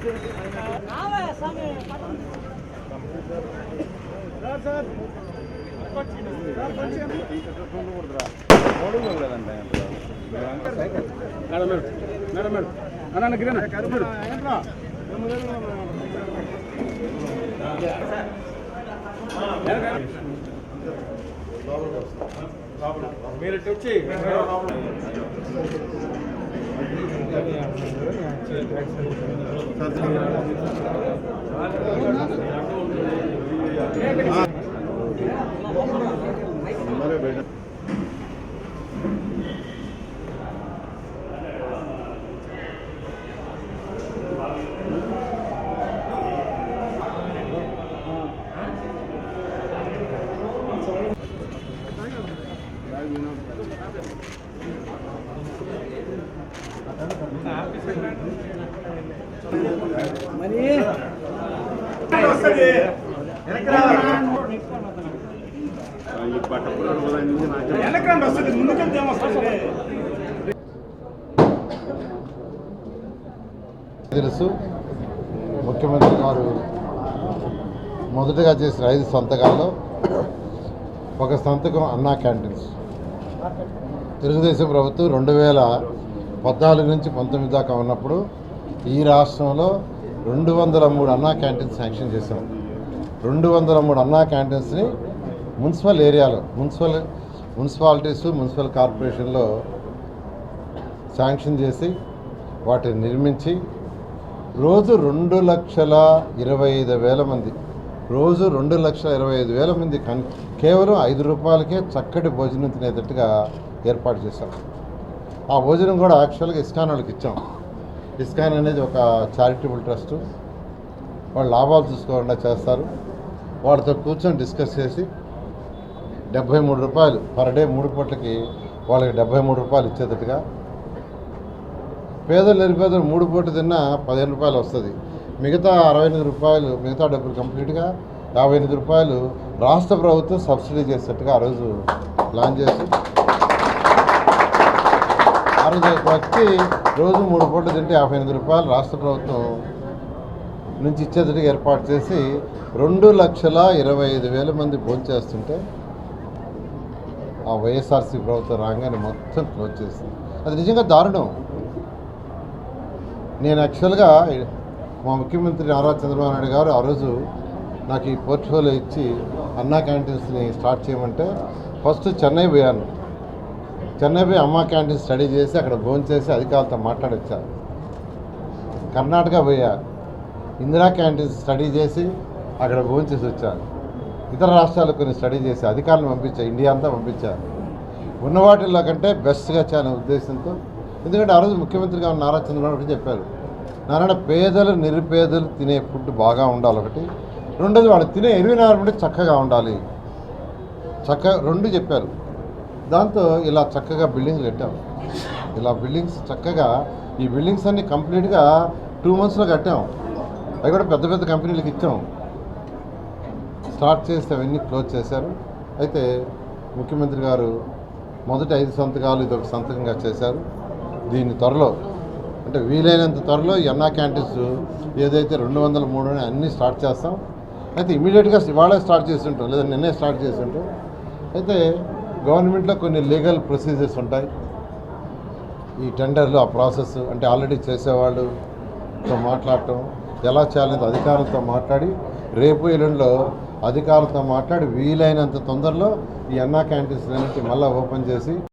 Madam madam అన్న గిరణ మీరు వచ్చి తెలుసు ముఖ్యమంత్రి గారు మొదటగా చేసిన 5 సంతకాల్లో ఒక సంతకం అన్నా క్యాంటీన్స్. తెలుగుదేశం ప్రభుత్వం 2014 నుంచి 19 దాకా ఉన్నప్పుడు ఈ రాష్ట్రంలో 203 అన్నా క్యాంటీన్స్ శాంక్షన్ చేశాం. 203 అన్నా క్యాంటీన్స్ని మున్సిపల్ ఏరియాలో మున్సిపాలిటీస్ మున్సిపల్ కార్పొరేషన్లో శాంక్షన్ చేసి వాటిని నిర్మించి రోజు 2,25,000 మంది రోజు 2,25,000 మంది కేవలం 5 రూపాయలకే చక్కటి భోజనం తినేటట్టుగా ఏర్పాటు చేశాం. ఆ భోజనం కూడా యాక్చువల్గా ఇస్కాన్ వాళ్ళకి ఇచ్చాం. ఇస్కాన్ అనేది ఒక చారిటబుల్ ట్రస్ట్. వాళ్ళు లాభాలు చూసుకోకుండా చేస్తారు. వాళ్ళతో కూర్చొని డిస్కస్ చేసి 73 రూపాయలు పర్ డే 3 పూటలకి వాళ్ళకి 73 రూపాయలు ఇచ్చేటట్టుగా, పేదలు నిరుపేదలు 3 పూటలు తిన్నా 15 రూపాయలు వస్తుంది. మిగతా 68 రూపాయలు మిగతా డబ్బులు కంప్లీట్గా 58 రూపాయలు రాష్ట్ర ప్రభుత్వం సబ్సిడీ చేసేట్టుగా ఆ రోజు ప్లాన్ చేసి ఆ రోజు వ్యక్తి రోజు 3 పూటలు తింటే 58 రూపాయలు రాష్ట్ర ప్రభుత్వం నుంచి ఇచ్చేటట్టుగా ఏర్పాటు చేసి 2,25,000 మంది భోంచేస్తుంటే ఆ వైఎస్ఆర్సీ ప్రభుత్వం రాగానే మొత్తం క్లోజ్ చేసింది. అది నిజంగా దారుణం. నేను యాక్చువల్గా మా ముఖ్యమంత్రి నారా చంద్రబాబు నాయుడు గారు ఆ రోజు నాకు ఈ పోర్ట్ఫోలియో ఇచ్చి అన్నా క్యాంటీన్స్ని స్టార్ట్ చేయమంటే ఫస్ట్ చెన్నై పోయాను. చెన్నై పోయి అమ్మా క్యాంటీన్ స్టడీ చేసి అక్కడ భోజనం చేసి అధికారులతో మాట్లాడొచ్చాను. కర్ణాటక పోయా, ఇందిరా క్యాంటీన్స్ స్టడీ చేసి అక్కడ భోజనం చేసి వచ్చాను. ఇతర రాష్ట్రాలకు కొన్ని స్టడీ చేసి అధికారులను పంపించాను, ఇండియా అంతా పంపించాను. ఉన్న వాటిల్లో కంటే బెస్ట్గా చేయాలనే ఉద్దేశంతో. ఎందుకంటే ఆ రోజు ముఖ్యమంత్రిగా నారా చంద్రబాబు నాయుడు చెప్పారు, నారాయణ పేదలు నిరుపేదలు తినే ఫుడ్ బాగా ఉండాలి ఒకటి, రెండోది వాళ్ళు తినే ఎన్విరాన్మెంట్ చక్కగా ఉండాలి, రెండు చెప్పారు. దాంతో ఇలా చక్కగా బిల్డింగ్లు కట్టాం. ఇలా బిల్డింగ్స్ చక్కగా ఈ బిల్డింగ్స్ అన్నీ కంప్లీట్గా 2 monthsలో కట్టాం. అవి కూడా పెద్ద పెద్ద కంపెనీలకు ఇచ్చాం. స్టార్ట్ చేస్తే అవన్నీ క్లోజ్ చేశారు. అయితే ముఖ్యమంత్రి గారు మొదటి 5 సంతకాలు ఇదొక సంతకంగా చేశారు. దీన్ని త్వరలో అంటే వీలైనంత త్వరలో ఈ అన్నా క్యాంటీన్స్ ఏదైతే 203 అన్నీ స్టార్ట్ చేస్తాం. అయితే ఇమీడియట్గా ఇవాళే స్టార్ట్ చేస్తుంటాం, లేదా నిన్నే స్టార్ట్ చేస్తుంటాం. అయితే గవర్నమెంట్లో కొన్ని లీగల్ ప్రొసీజర్స్ ఉంటాయి. ఈ టెండర్లు ఆ ప్రాసెస్ అంటే ఆల్రెడీ చేసేవాళ్ళతో మాట్లాడటం ఎలా చేయాలంటే అధికారులతో మాట్లాడి రేపు ఎల్లుండిలో అధికారులతో మాట్లాడి వీలైనంత తొందరలో ఈ అన్నా క్యాంటీన్స్ అన్నింటి మళ్ళీ ఓపెన్ చేసి